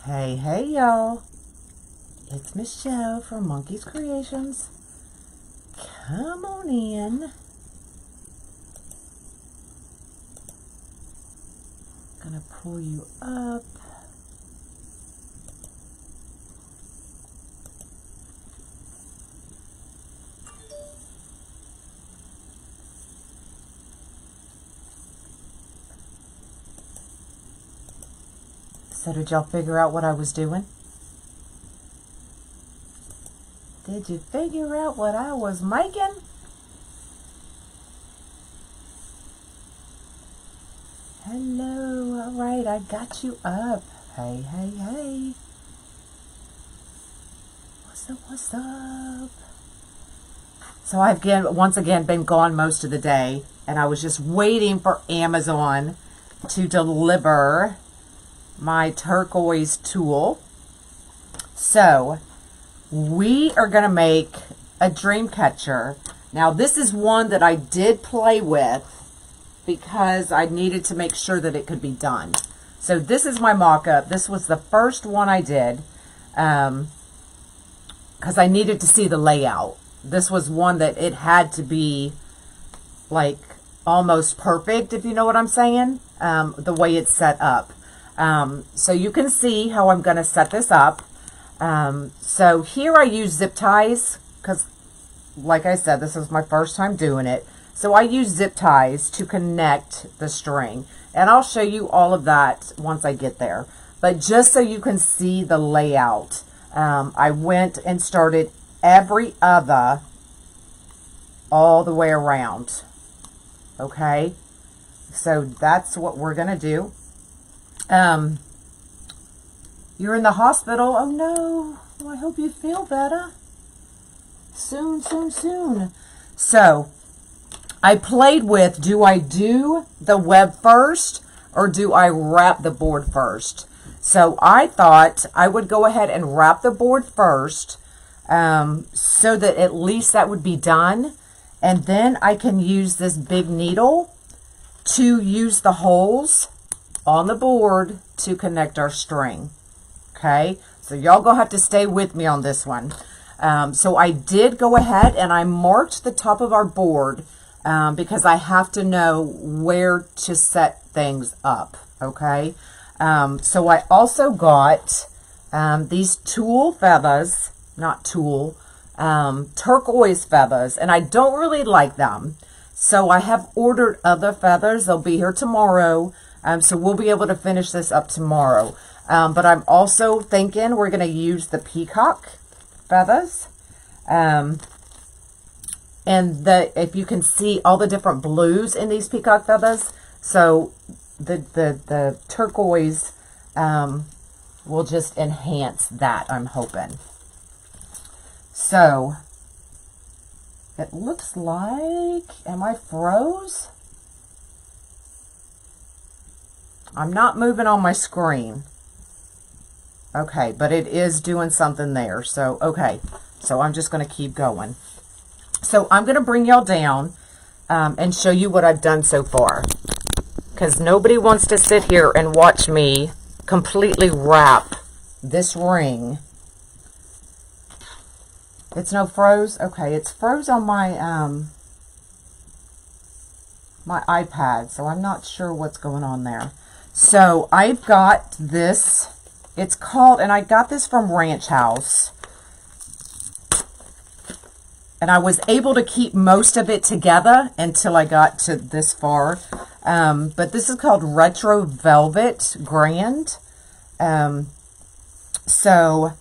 Hey, hey, y'all. It's Michelle from Monkey's Creations. Come on in. Gonna pull you up. So did y'all figure out what I was doing? Did you figure out what I was making? Hello, all right, I got you up. Hey, hey, hey. What's up, what's up? So I've once again been gone most of the day, and I was just waiting for Amazon to deliver my turquoise tulle. So we are going to make a dream catcher. Now this is one that I did play with because I needed to make sure that it could be done. So this is my mock-up. This was the first one I did because I needed to see the layout. This was one that it had to be like almost perfect, if you know what I'm saying, the way it's set up. So you can see how I'm going to set this up. So here I use zip ties because, like I said, this is my first time doing it. So I use zip ties to connect the string. And I'll show you all of that once I get there. But just so you can see the layout, I went and started every other all the way around. Okay? So that's what we're going to do. You're in the hospital. Oh no. Well, I hope you feel better. Soon, soon, soon. So, I played with, do I do the web first or do I wrap the board first? So, I thought I would go ahead and wrap the board first so that at least that would be done. And then I can use this big needle to use the holes on the board to connect our string. Okay, so y'all gonna have to stay with me on this one. So I did go ahead and I marked the top of our board because I have to know where to set things up. Okay, so I also got these tulle feathers, not tulle, turquoise feathers, and I don't really like them. So I have ordered other feathers. They'll be here tomorrow. So we'll be able to finish this up tomorrow. But I'm also thinking we're going to use the peacock feathers. And if you can see all the different blues in these peacock feathers. So the turquoise will just enhance that, I'm hoping. So it looks like, am I froze? I'm not moving on my screen. Okay, but it is doing something there. So, okay. So I'm just going to keep going. So I'm going to bring y'all down and show you what I've done so far. Because nobody wants to sit here and watch me completely wrap this ring. It's no froze? Okay, it's froze on my my iPad. So I'm not sure what's going on there. So I've got this, it's called, and I got this from Ranch House. And I was able to keep most of it together until I got to this far. But this is called Retro Velvet Grand. So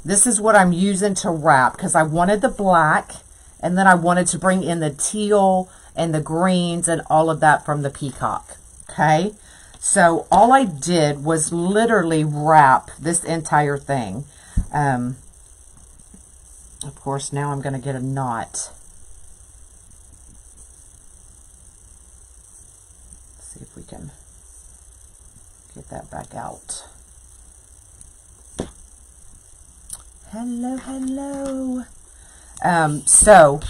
this is what I'm using to wrap because I wanted the black and then I wanted to bring in the teal and the greens and all of that from the peacock. Okay. So all I did was literally wrap this entire thing. Of course, now I'm going to get a knot. Let's see if we can get that back out. Hello, hello. So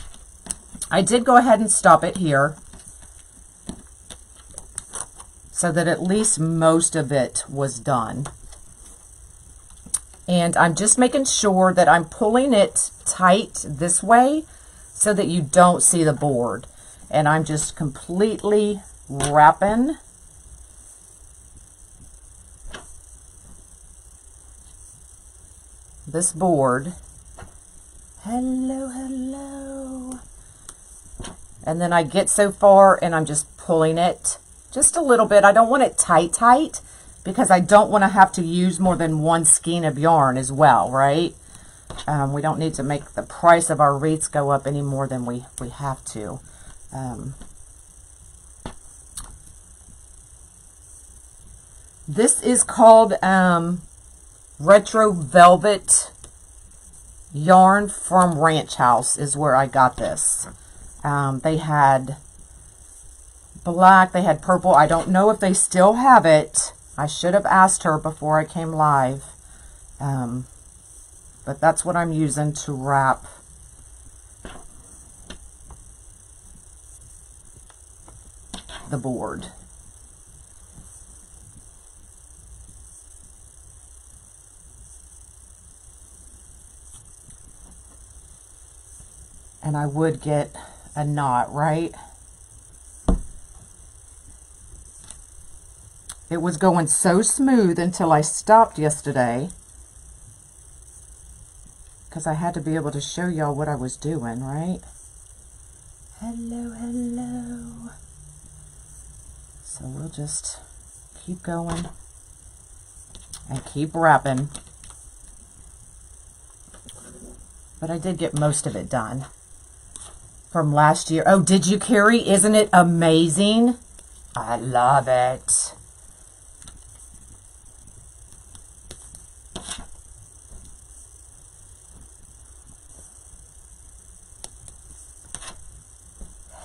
I did go ahead and stop it here, so that at least most of it was done. And I'm just making sure that I'm pulling it tight this way so that you don't see the board. And I'm just completely wrapping this board. Hello, hello. And then I get so far and I'm just pulling it just a little bit. I don't want it tight because I don't want to have to use more than one skein of yarn as well, right? We don't need to make the price of our wreaths go up any more than we have to. This is called Retro Velvet yarn from Ranch House is where I got this. They had black, they had purple. I don't know if they still have it. I should have asked her before I came live. But that's what I'm using to wrap the board. And I would get a knot, right? It was going so smooth until I stopped yesterday because I had to be able to show y'all what I was doing, right? Hello, hello. So we'll just keep going and keep wrapping. But I did get most of it done from last year. Oh, did you, Carrie? Isn't it amazing? I love it.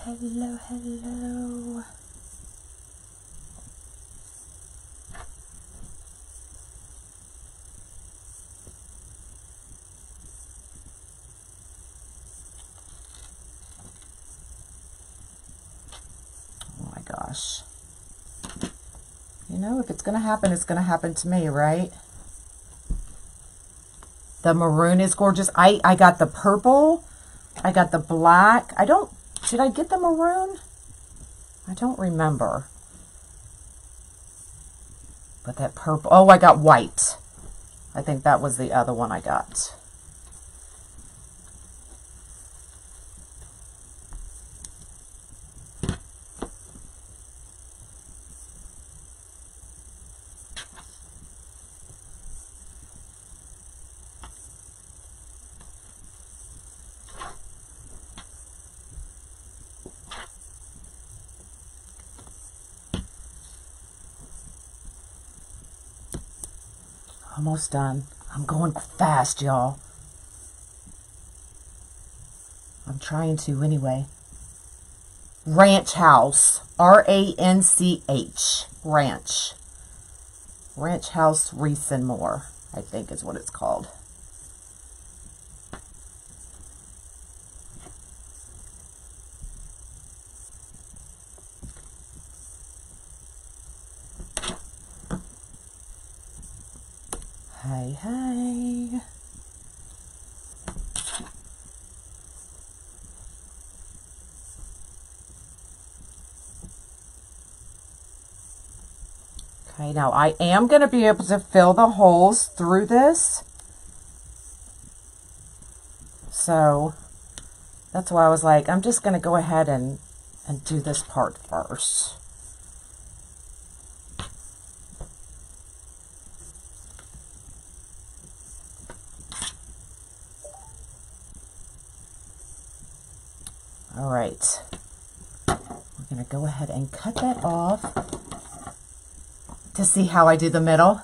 Hello, hello. Oh my gosh. You know, if it's going to happen, it's going to happen to me, right? The maroon is gorgeous. I got the purple. I got the black. Did I get the maroon? I don't remember. But that purple, oh, I got white. I think that was the other one I got. Almost done. I'm going fast, y'all. I'm trying to anyway. Ranch House. R-A-N-C-H. Ranch. Ranch House Wreaths and More, I think is what it's called. Hey, hey. Okay, now I am going to be able to fill the holes through this. So that's why I was like, I'm just going to go ahead and do this part first. All right, we're going to go ahead and cut that off to see how I do the middle.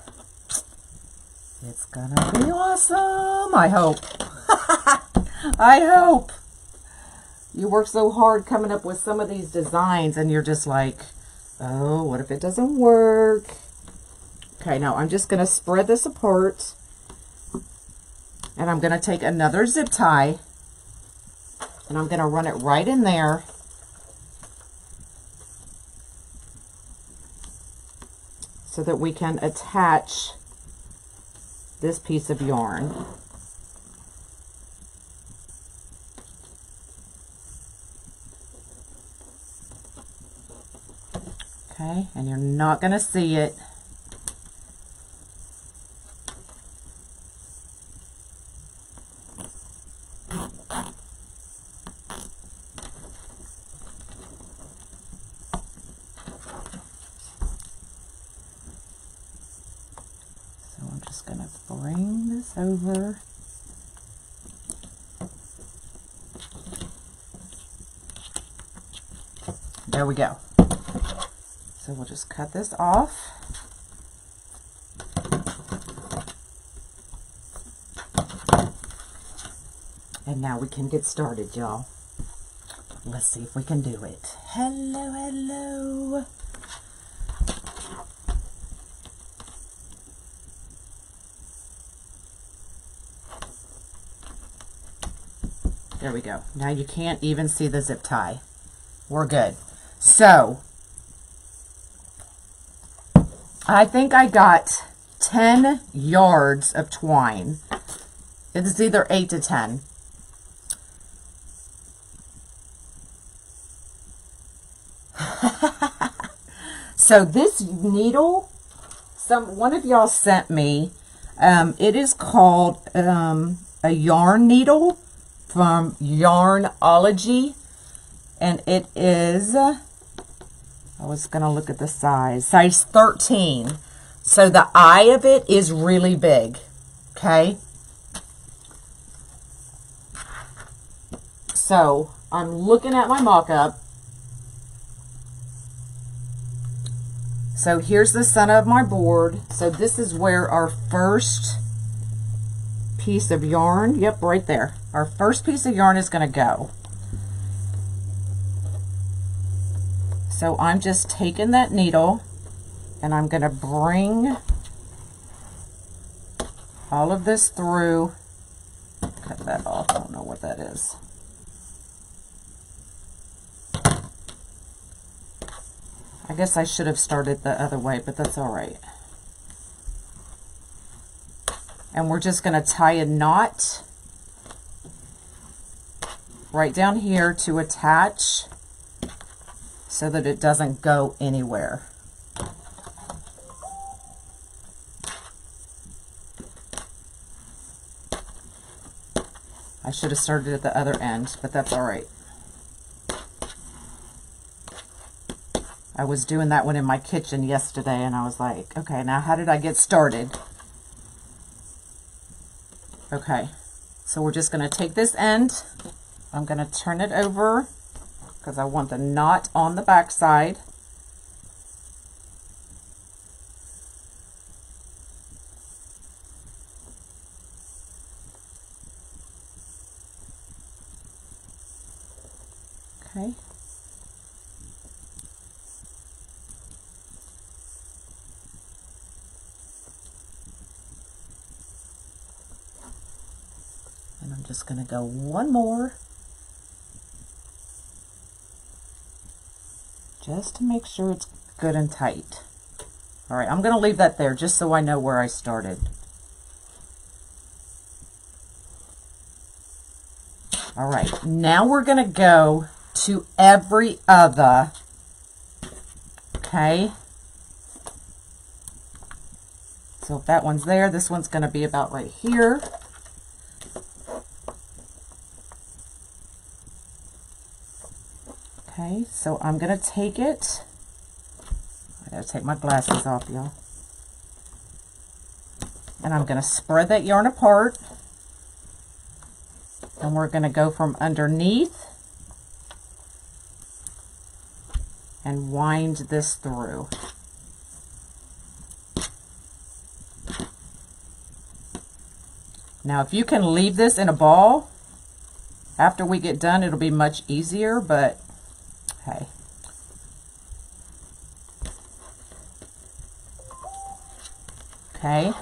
It's going to be awesome, I hope. I hope. You work so hard coming up with some of these designs and you're just like, oh, what if it doesn't work? Okay, now I'm just going to spread this apart and I'm going to take another zip tie. And I'm going to run it right in there. So that we can attach this piece of yarn. Okay, and you're not going to see it. So I'm just going to bring this over. There we go. So we'll just cut this off. And now we can get started, y'all. Let's see if we can do it. Hello, hello. There we go. Now you can't even see the zip tie. We're good. So, I think I got 10 yards of twine. It's either 8 to 10. So this needle, one of y'all sent me, it is called a yarn needle from Yarnology, and it is, I was going to look at the size 13. So the eye of it is really big, okay? So I'm looking at my mock-up. So here's the center of my board. So this is where our first piece of yarn, yep, right there. Our first piece of yarn is going to go. So I'm just taking that needle and I'm going to bring all of this through. Cut that off. I don't know what that is. I guess I should have started the other way, but that's all right. And we're just going to tie a knot right down here to attach so that it doesn't go anywhere. I should have started at the other end, but that's all right. I was doing that one in my kitchen yesterday, and I was like, okay, now how did I get started? Okay, so we're just going to take this end. I'm going to turn it over because I want the knot on the back side. Okay. And I'm just going to go one more just to make sure it's good and tight. All right, I'm going to leave that there just so I know where I started. All right, now we're going to go to every other, okay? So if that one's there, this one's going to be about right here. Okay, so I'm going to take it. I got to take my glasses off, y'all. And I'm going to spread that yarn apart. And we're going to go from underneath and wind this through. Now, if you can leave this in a ball, after we get done, it'll be much easier, but hey. Okay,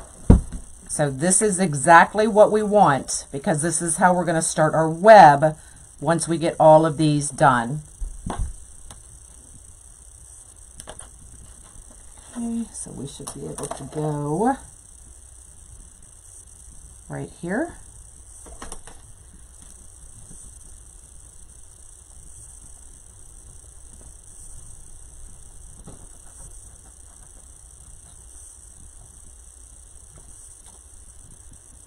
so this is exactly what we want because this is how we're going to start our web once we get all of these done. Okay, so we should be able to go right here.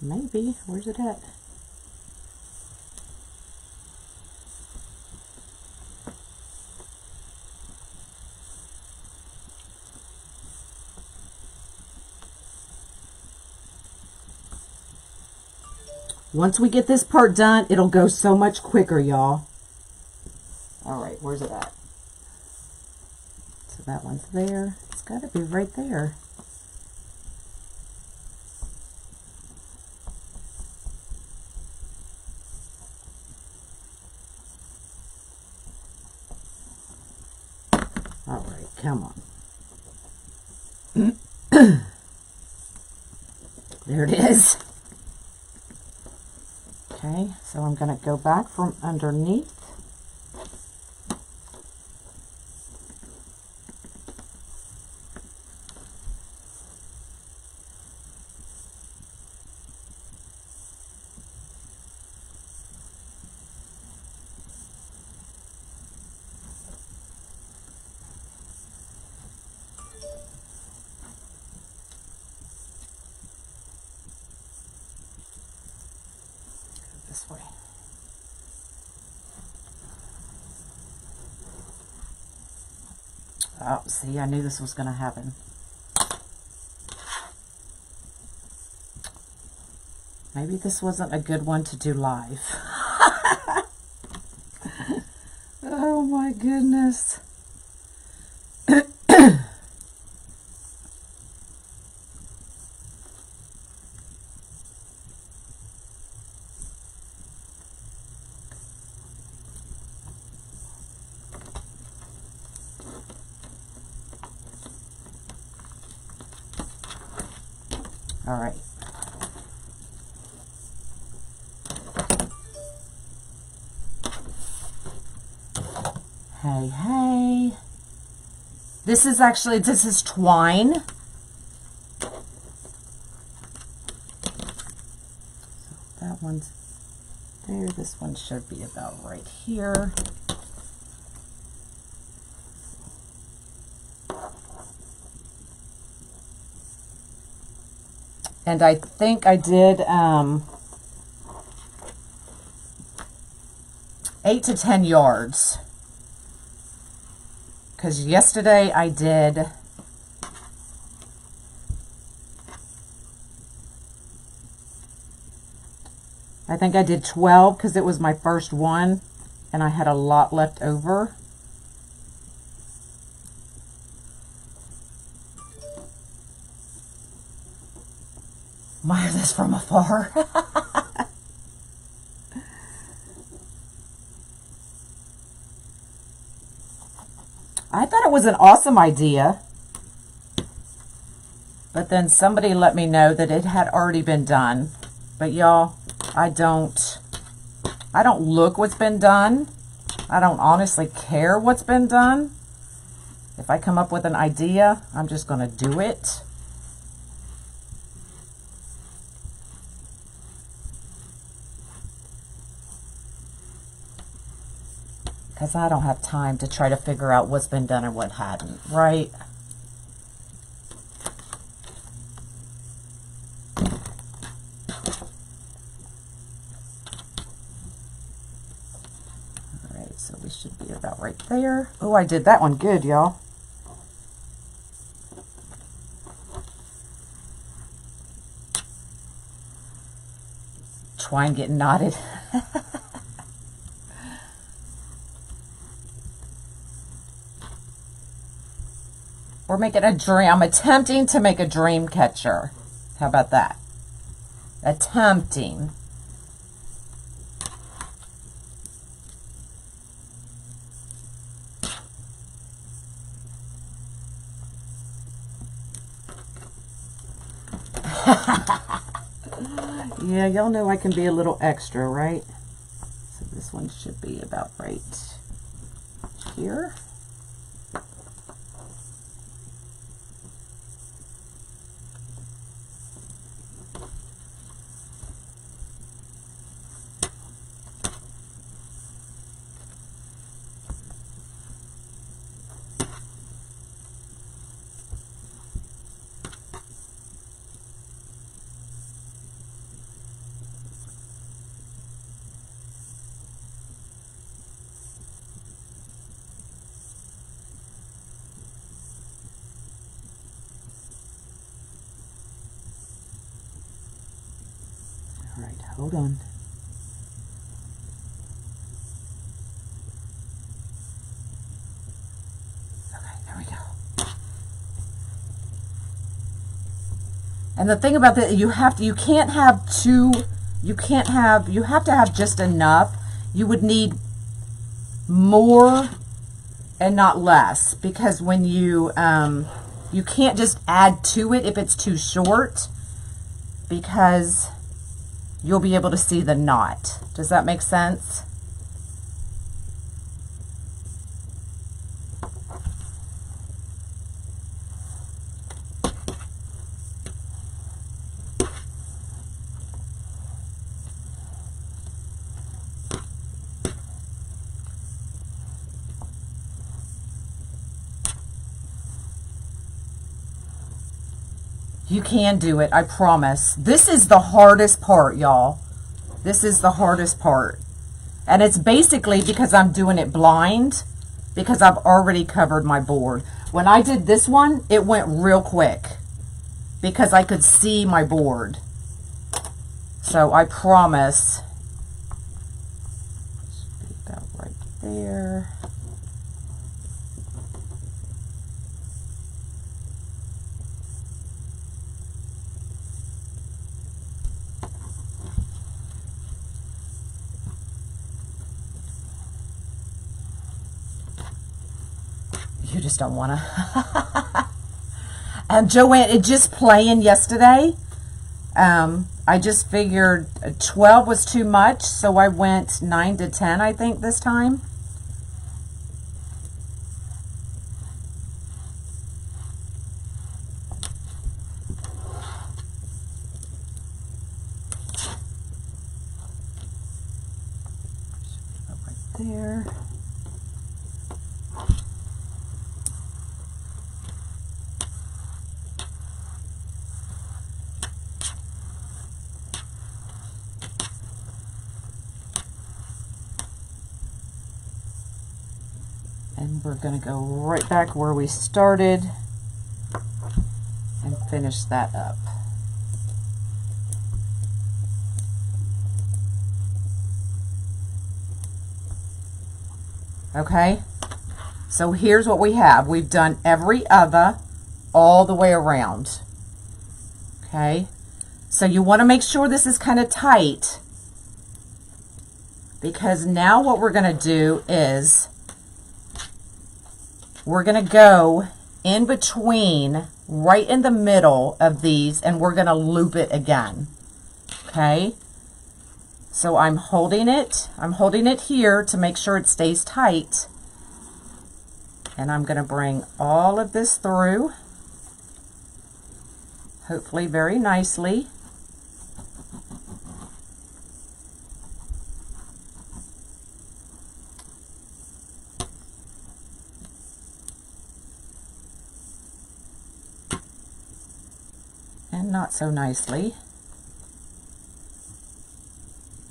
Maybe. Where's it at? Once we get this part done, it'll go so much quicker, y'all. All right, where's it at? So that one's there. It's got to be right there. All right, come on. There it is. Okay, so I'm going to go back from underneath. This way. Oh, see, I knew this was going to happen. Maybe this wasn't a good one to do live. Oh my goodness. All right. Hey, hey. This is twine. So that one's there. This one should be about right here. And I think I did 8 to 10 yards. Because yesterday I did I think I did 12 because it was my first one and I had a lot left over. Admire this from afar. I thought it was an awesome idea, but then somebody let me know that it had already been done. But y'all, I don't look what's been done. I don't honestly care what's been done. If I come up with an idea, I'm just going to do it. Because I don't have time to try to figure out what's been done and what hadn't, right? Alright, so we should be about right there. Oh, I did that one good, y'all. Twine getting knotted. We're making a dream. I'm attempting to make a dream catcher. How about that? Attempting. Yeah, y'all know I can be a little extra, right? So this one should be about right here. All right, hold on. Okay, there we go. And the thing about that, you have to have just enough. You would need more and not less, because when you can't just add to it if it's too short, because you'll be able to see the knot. Does that make sense? You can do it, I promise. This is the hardest part, y'all. This is the hardest part. And it's basically because I'm doing it blind, because I've already covered my board. When I did this one, it went real quick because I could see my board. So I promise. Should be about right there. You just don't want to. And Joanne, it just playing yesterday. I just figured 12 was too much, so I went 9 to 10, I think, this time. Right there. And we're going to go right back where we started and finish that up. Okay, so here's what we have. We've done every other all the way around. Okay, so you want to make sure this is kind of tight, because now what we're going to do is we're going to go in between, right in the middle of these, and we're going to loop it again. Okay, so I'm holding it here to make sure it stays tight, and I'm going to bring all of this through, hopefully very nicely. And not so nicely.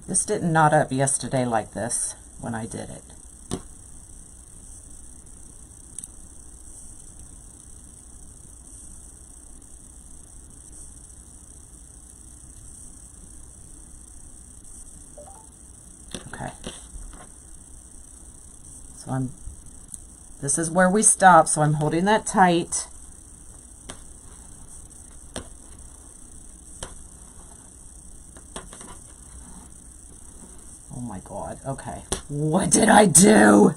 This didn't knot up yesterday like this when I did it. Okay. So this is where we stop, so I'm holding that tight. Oh my God, okay. What did I do?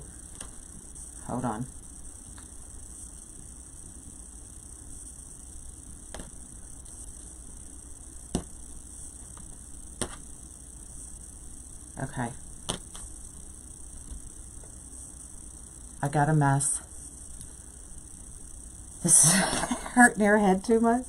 Hold on. Okay. I got a mess. This is hurting your head too much.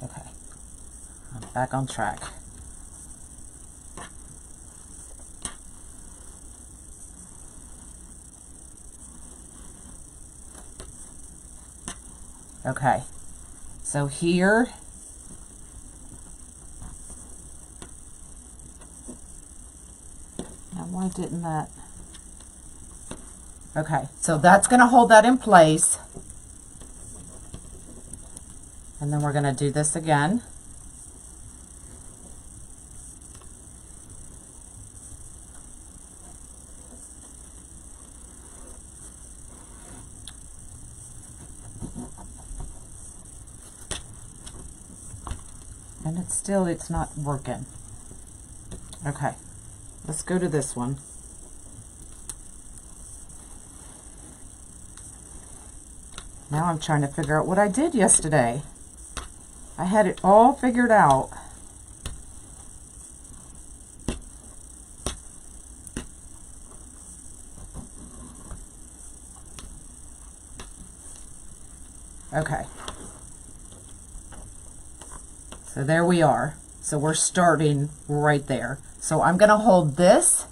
Okay, I'm back on track. Okay, so here Why didn't that? Okay, so that's going to hold that in place. And then we're going to do this again. And it's not working. Okay, let's go to this one. Now I'm trying to figure out what I did yesterday. I had it all figured out. Okay. So there we are. So we're starting right there. So I'm going to hold this,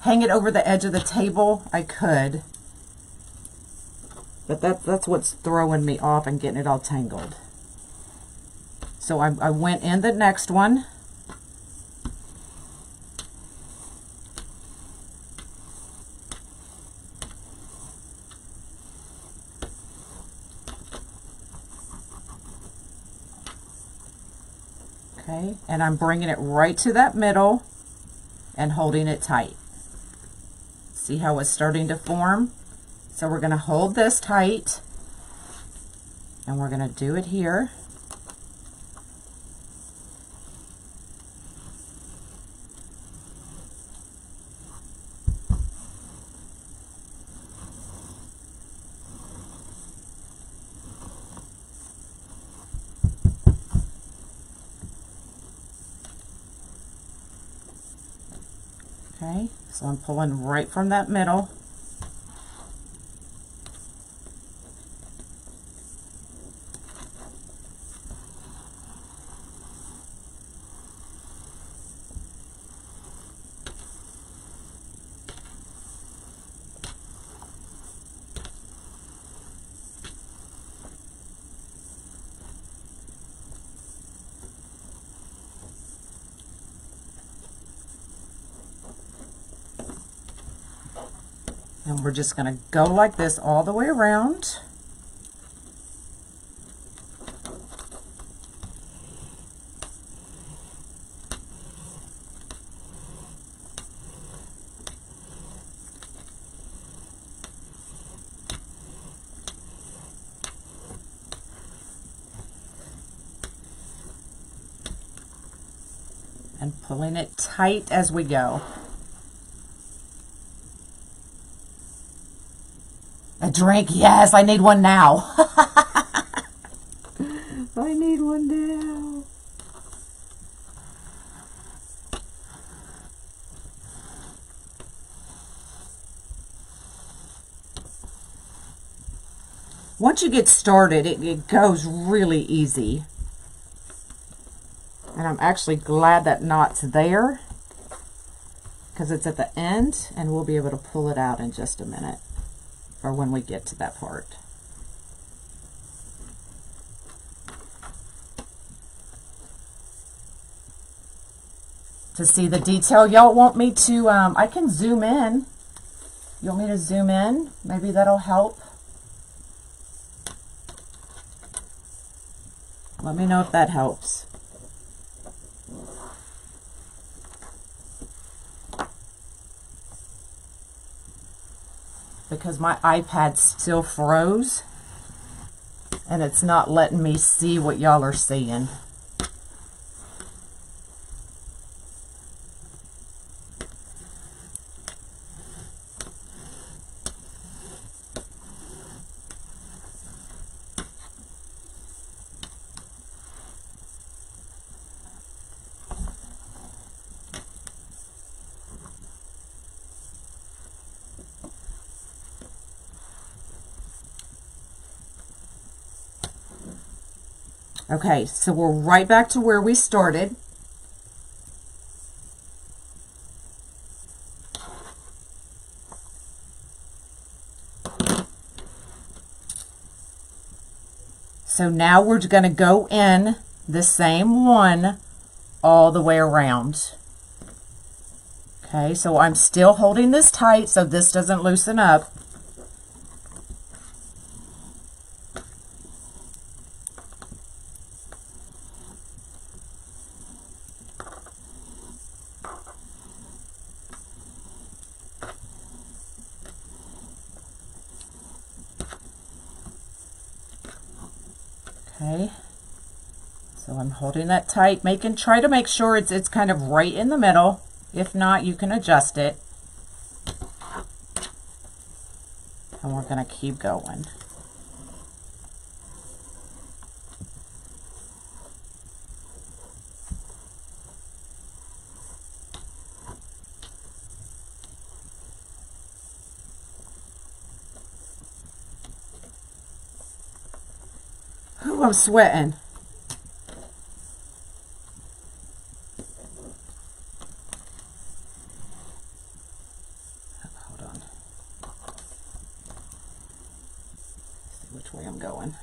hang it over the edge of the table. I could, but that's what's throwing me off and getting it all tangled. So I went in the next one. Okay, and I'm bringing it right to that middle and holding it tight. See how it's starting to form? So we're going to hold this tight and we're going to do it here. Okay, so I'm pulling right from that middle. And we're just going to go like this all the way around. And pulling it tight as we go. A drink, yes, I need one now. I need one now. Once you get started, it goes really easy. And I'm actually glad that knot's there because it's at the end and we'll be able to pull it out in just a minute, or when we get to that part. To see the detail, y'all want me to, I can zoom in. You want me to zoom in? Maybe that'll help. Let me know if that helps. Because my iPad still froze and it's not letting me see what y'all are seeing. Okay, so we're right back to where we started. So now we're going to go in the same one all the way around. Okay, so I'm still holding this tight so this doesn't loosen up. Okay, so I'm holding that tight, try to make sure it's kind of right in the middle. If not, you can adjust it. And we're going to keep going. Ooh, I'm sweating. Hold on. See which way I'm going.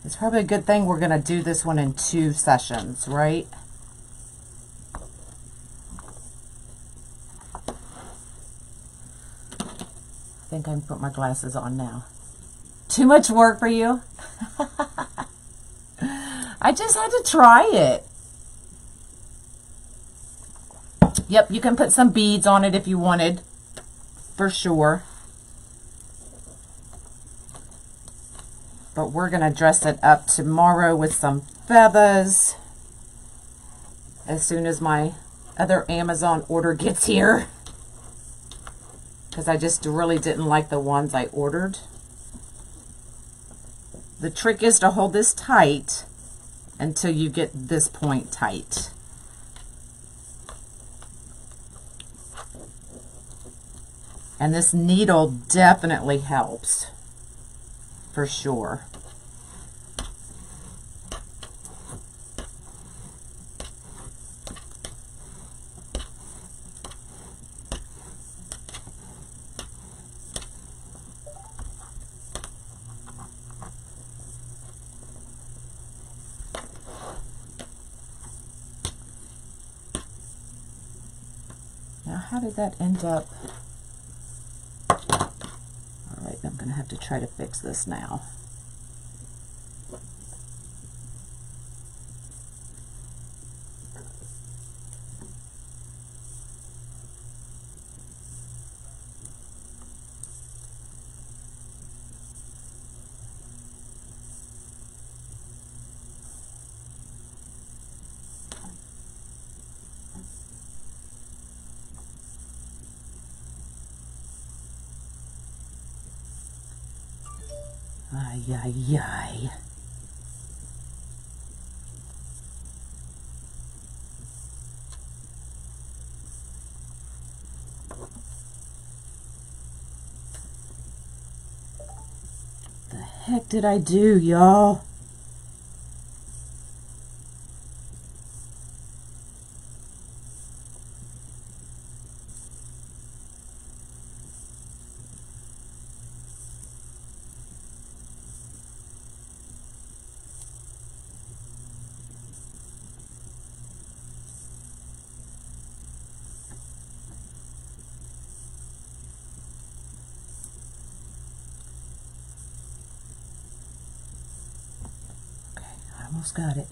It's probably a good thing we're going to do this one in 2 sessions, right? I think I can put my glasses on now. Too much work for you? I just had to try it. Yep, you can put some beads on it if you wanted, for sure. But we're going to dress it up tomorrow with some feathers as soon as my other Amazon order gets here. Because I just really didn't like the ones I ordered. The trick is to hold this tight until you get this point tight. And this needle definitely helps, for sure. Now, how did that end up? All right, I'm going to have to try to fix this now. Ay, ay, ay. The heck did I do, y'all? Almost got it.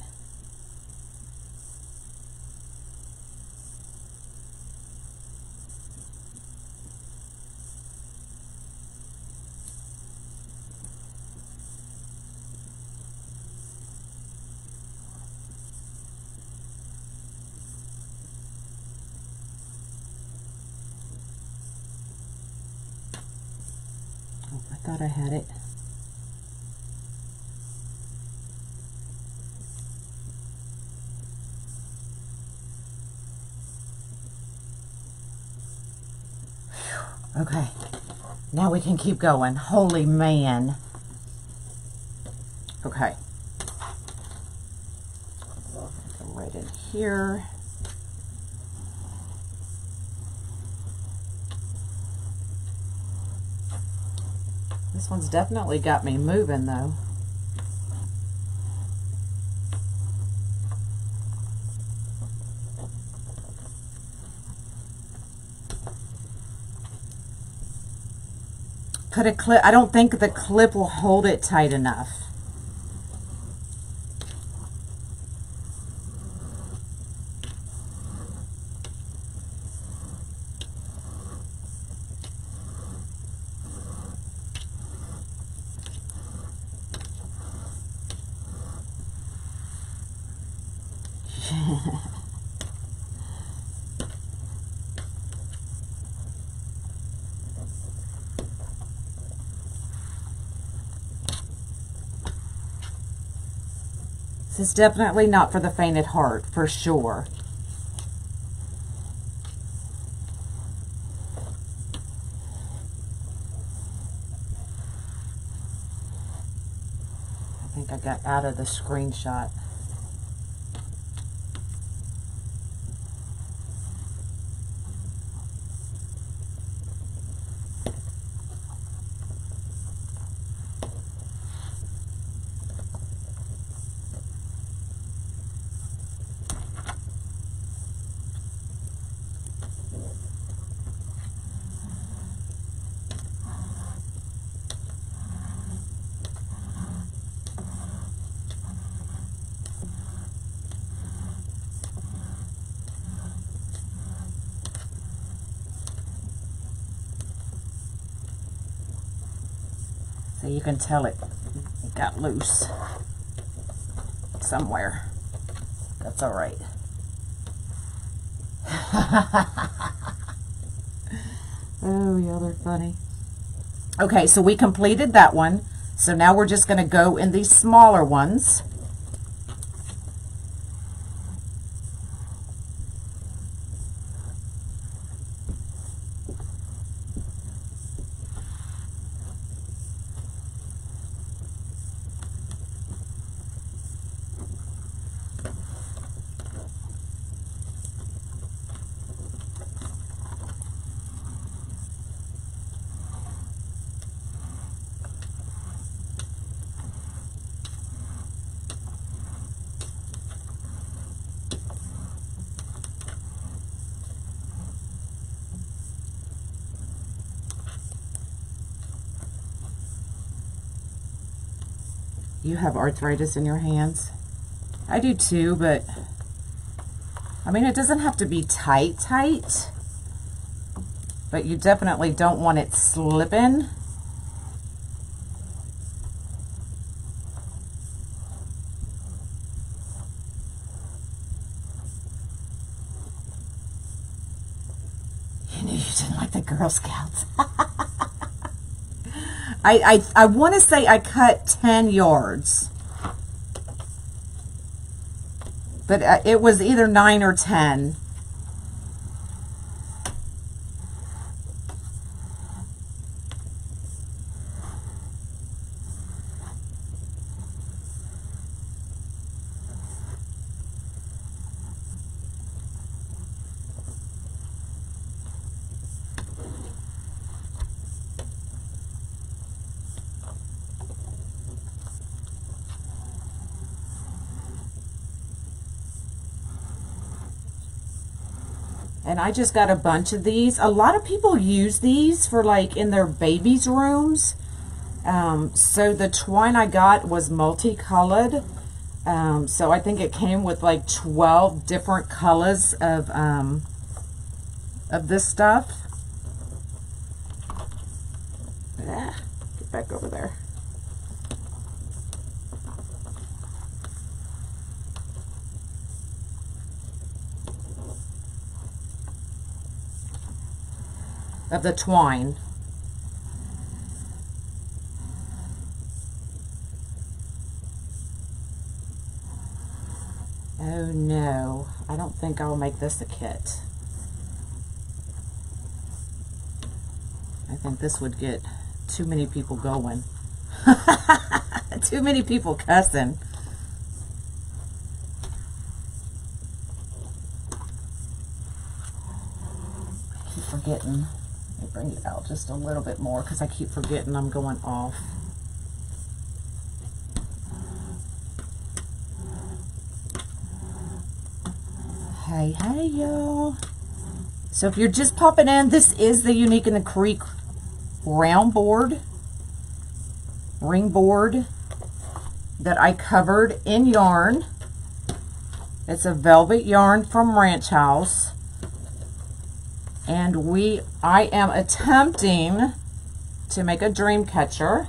Oh, I thought I had it. Okay, now we can keep going. Holy man. Okay. Go right in here. This one's definitely got me moving though. Put a clip. I don't think the clip will hold it tight enough. This is definitely not for the faint at heart, for sure. I think I got out of the screenshot. So you can tell it got loose somewhere. That's all right. Oh, yeah, they're funny. Okay, so we completed that one. So now we're just going to go in these smaller ones. You have arthritis in your hands? I do too, but I mean, it doesn't have to be tight, but you definitely don't want it slipping. You knew you didn't like the Girl Scouts. I want to say I cut 10 yards. But it was either 9 or 10. And I just got a bunch of these. A lot of people use these for like in their babies' rooms. So the twine I got was multicolored. So I think it came with like 12 different colors of this stuff. Get back over there. Of the twine. Oh no, I don't think I'll make this a kit. I think this would get too many people going. Too many people cussing. I keep forgetting Let me bring it out just a little bit more because I keep forgetting I'm going off. Hey, hey, y'all. So if you're just popping in, this is the Unique in the Creek round board, ring board that I covered in yarn. It's a velvet yarn from Ranch House. And I am attempting to make a dream catcher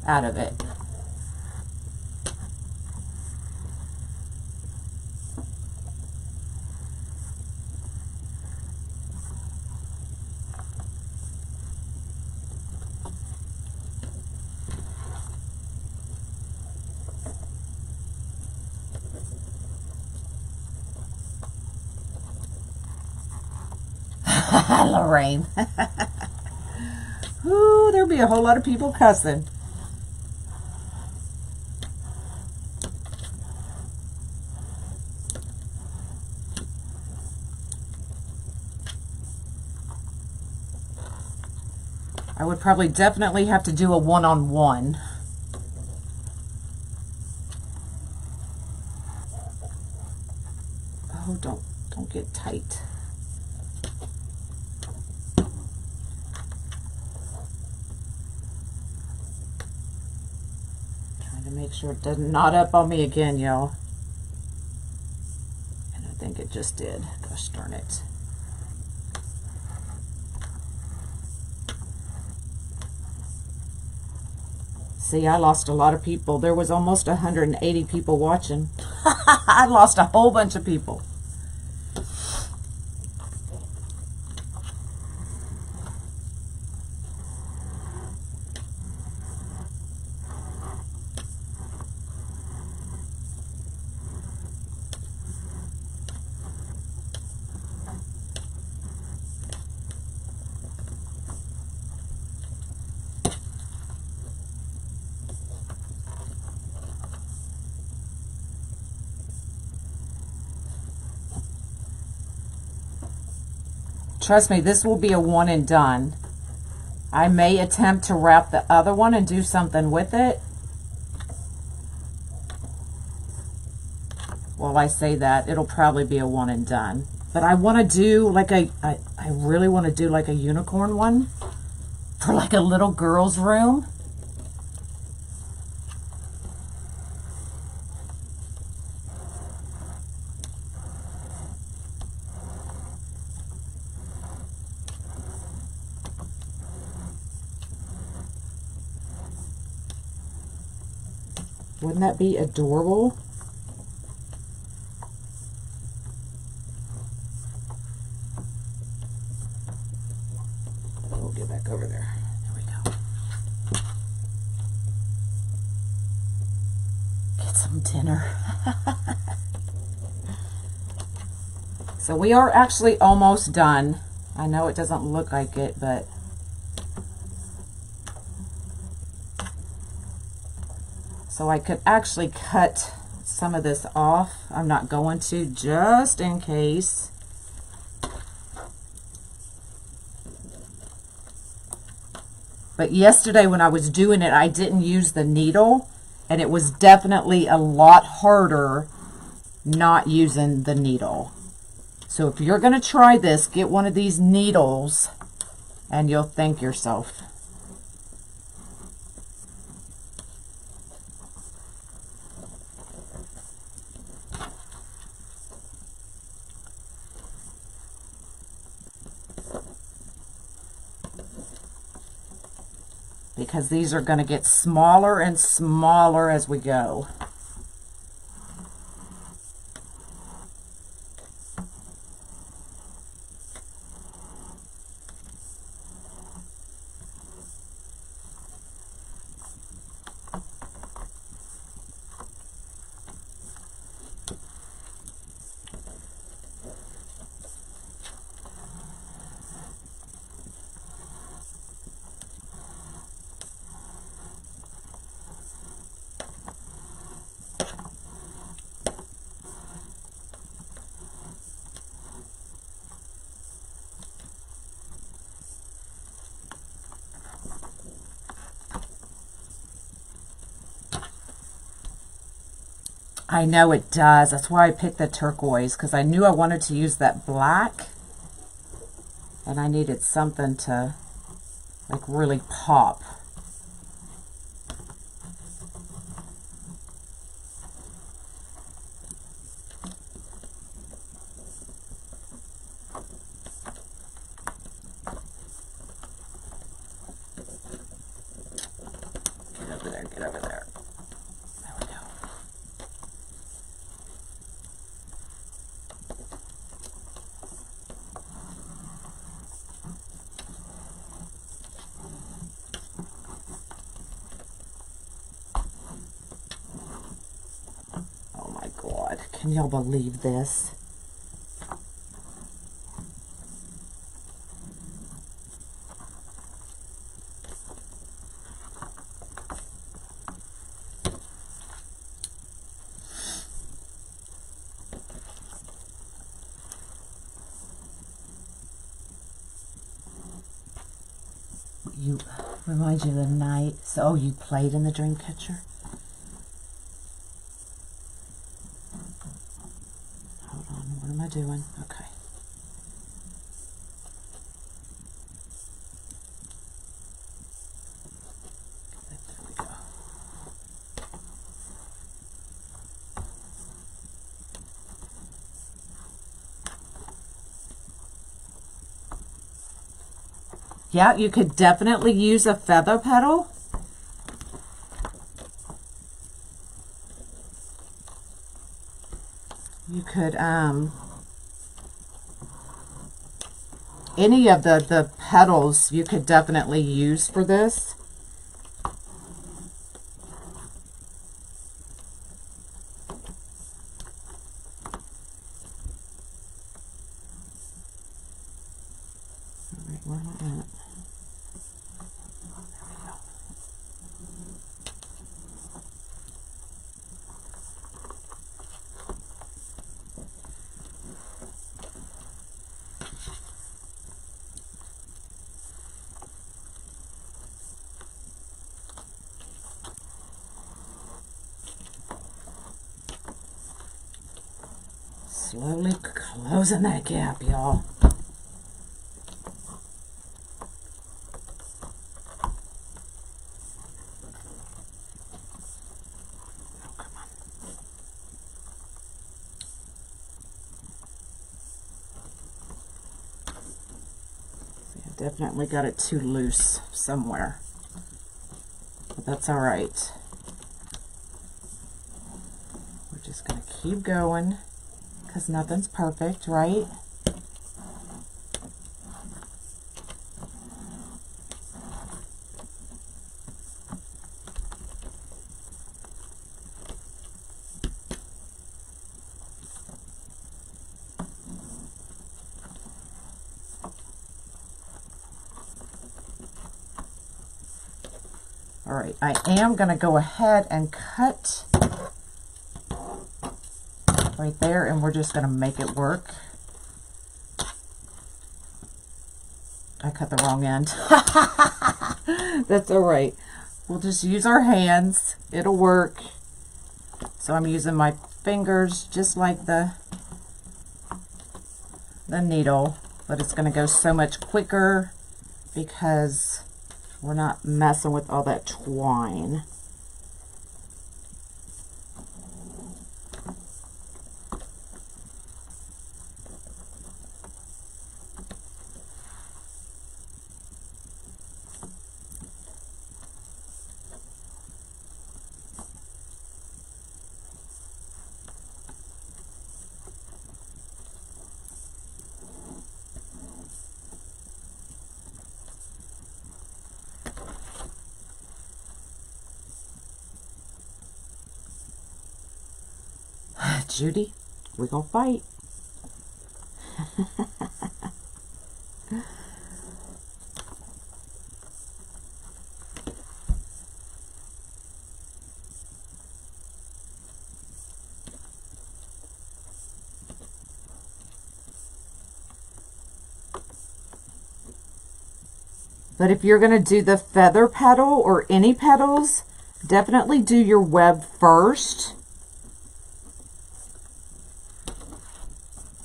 out of it. Lorraine. Ooh, there'll be a whole lot of people cussing. I would probably definitely have to do a one-on-one. Oh, don't get tight. Make sure it doesn't knot up on me again, y'all. And I think it just did. Gosh darn it. See, I lost a lot of people. There was almost 180 people watching. I lost a whole bunch of people. Trust me, this will be a one and done. I may attempt to wrap the other one and do something with it. Well, I say that, it'll probably be a one and done. But I want to do like I really want to do like a unicorn one for like a little girl's room. Wouldn't that be adorable? We'll get back over there. There we go. Get some dinner. So we are actually almost done. I know it doesn't look like it, but so I could actually cut some of this off. I'm not going to, just in case. But yesterday when I was doing it, I didn't use the needle, and it was definitely a lot harder not using the needle. So if you're going to try this, get one of these needles, and you'll thank yourself. Because these are going to get smaller and smaller as we go. I know it does. That's why I picked the turquoise, because I knew I wanted to use that black. And I needed something to like really pop. Get over there, get over there. There we go. Oh my God, can y'all believe this? You remind you of the night. So, oh, you played in the dream catcher? Hold on, what am I doing? Okay. There we go. Yeah, you could definitely use a feather petal. You could, any of the petals you could definitely use for this. All right, where am I at? Slowly closing that gap, y'all. Definitely got it too loose somewhere, but that's all right. We're just going to keep going because nothing's perfect, right? All right, I am going to go ahead and cut right there, and we're just going to make it work. I cut the wrong end. That's all right. We'll just use our hands. It'll work. So I'm using my fingers just like the needle, but it's going to go so much quicker because we're not messing with all that twine. Judy, we're gonna fight. But if you're going to do the feather petal or any petals, definitely do your web first.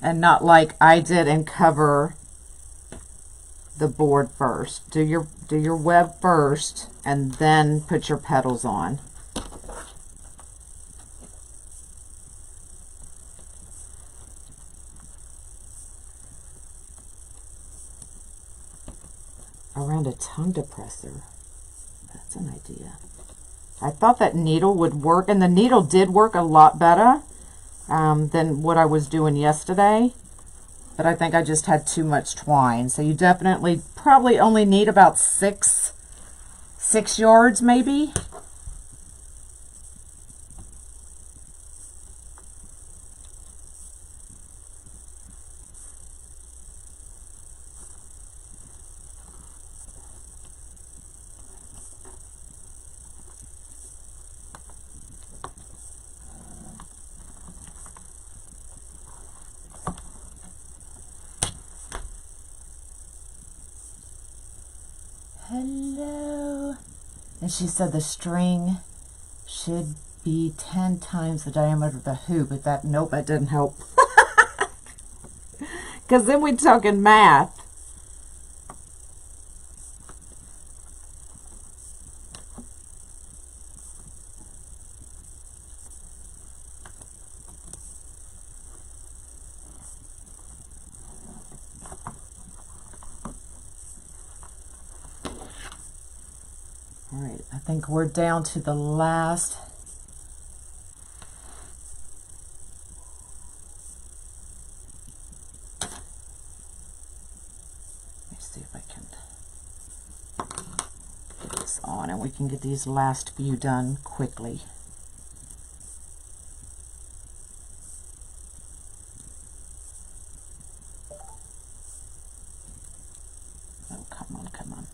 and not like I did and cover the board first. Do your web first and then put your petals on. Around a tongue depressor. That's an idea. I thought that needle would work, and the needle did work a lot better than what I was doing yesterday. But I think I just had too much twine. So you definitely probably only need about six yards maybe. Hello. And she said the string should be 10 times the diameter of the hoop. But that, nope, that didn't help. Because then we're talking math. All right, I think we're down to the last. Let me see if I can get this on and we can get these last few done quickly. Oh, come on, come on.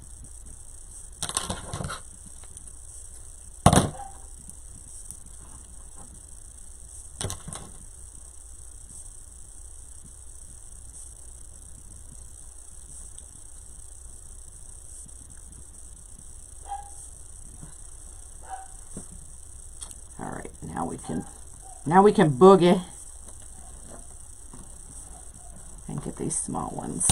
Now we can boogie and get these small ones.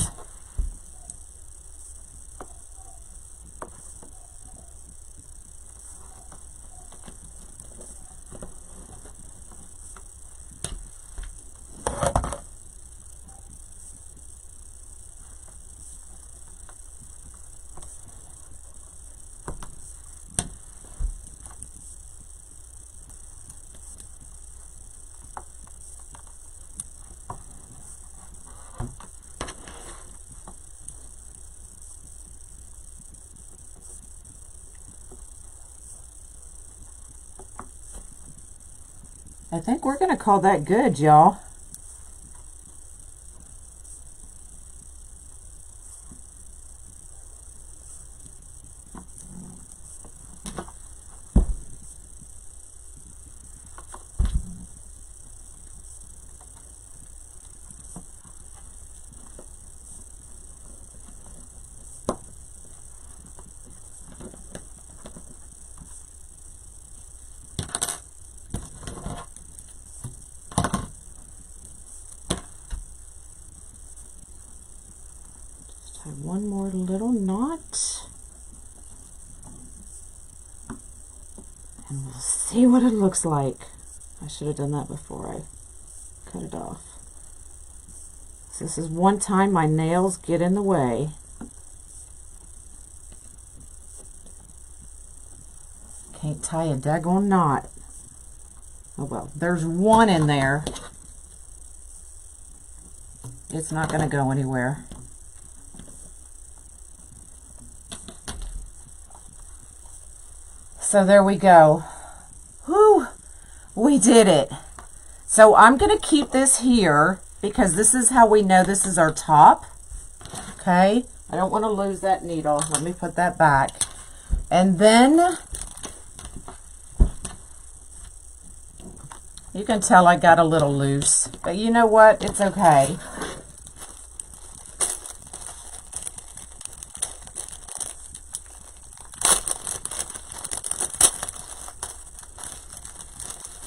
I think we're going to call that good, y'all. One more little knot, and we'll see what it looks like. I should have done that before I cut it off. So this is one time my nails get in the way. Can't tie a daggone knot. Oh well, there's one in there. It's not going to go anywhere. So there we go. Whew, we did it. So I'm going to keep this here because this is how we know this is our top. Okay, I don't want to lose that needle. Let me put that back. And then you can tell I got a little loose, but you know what? It's okay.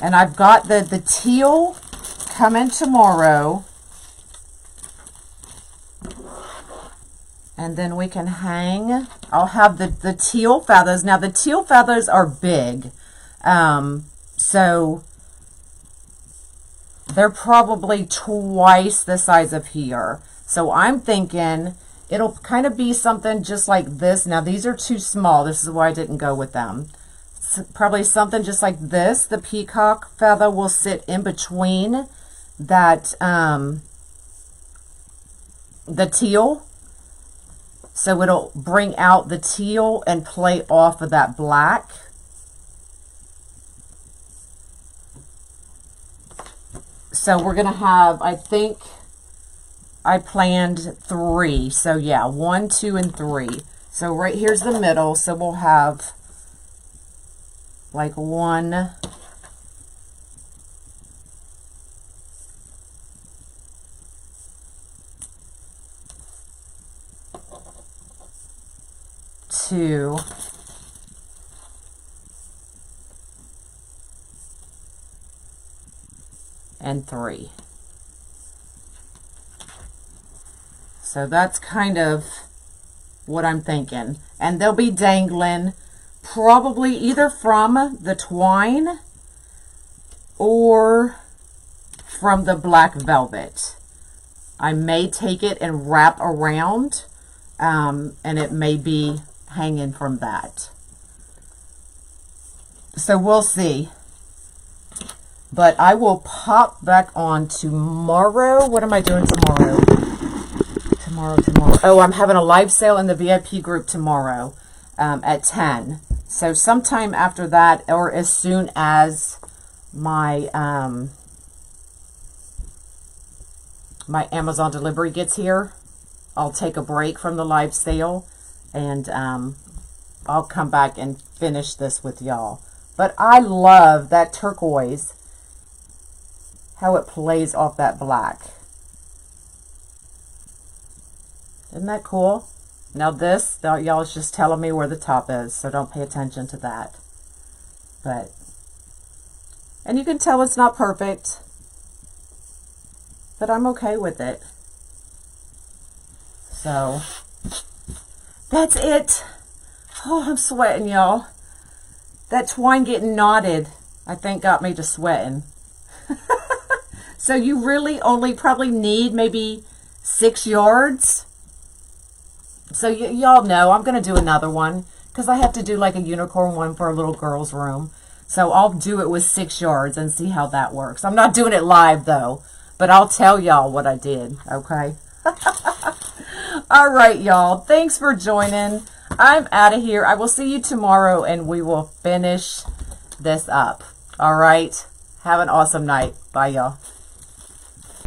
And I've got the teal coming tomorrow. And then we can hang, I'll have the teal feathers. Now the teal feathers are big. So they're probably twice the size of here. So I'm thinking it'll kind of be something just like this. Now these are too small. This is why I didn't go with them. Probably something just like this. The peacock feather will sit in between that, the teal. So it'll bring out the teal and play off of that black. So we're going to have, I think I planned 3. So yeah, 1, 2, and 3. So right here's the middle. So we'll have like 1, 2, and 3. So that's kind of what I'm thinking. And they'll be dangling probably either from the twine or from the black velvet. I may take it and wrap around, and it may be hanging from that. So we'll see. But I will pop back on tomorrow. What am I doing tomorrow? Tomorrow. Oh, I'm having a live sale in the VIP group tomorrow at 10. So sometime after that, or as soon as my my Amazon delivery gets here, I'll take a break from the live sale, and I'll come back and finish this with y'all. But I love that turquoise, how it plays off that black. Isn't that cool? Now this, y'all is just telling me where the top is, so don't pay attention to that. And you can tell it's not perfect, but I'm okay with it. So, that's it. Oh, I'm sweating, y'all. That twine getting knotted, I think, got me to sweating. So you really only probably need maybe 6 yards. So y'all know I'm going to do another one because I have to do like a unicorn one for a little girl's room. So I'll do it with 6 yards and see how that works. I'm not doing it live though, but I'll tell y'all what I did, okay? All right, y'all. Thanks for joining. I'm out of here. I will see you tomorrow and we will finish this up. All right. Have an awesome night. Bye, y'all.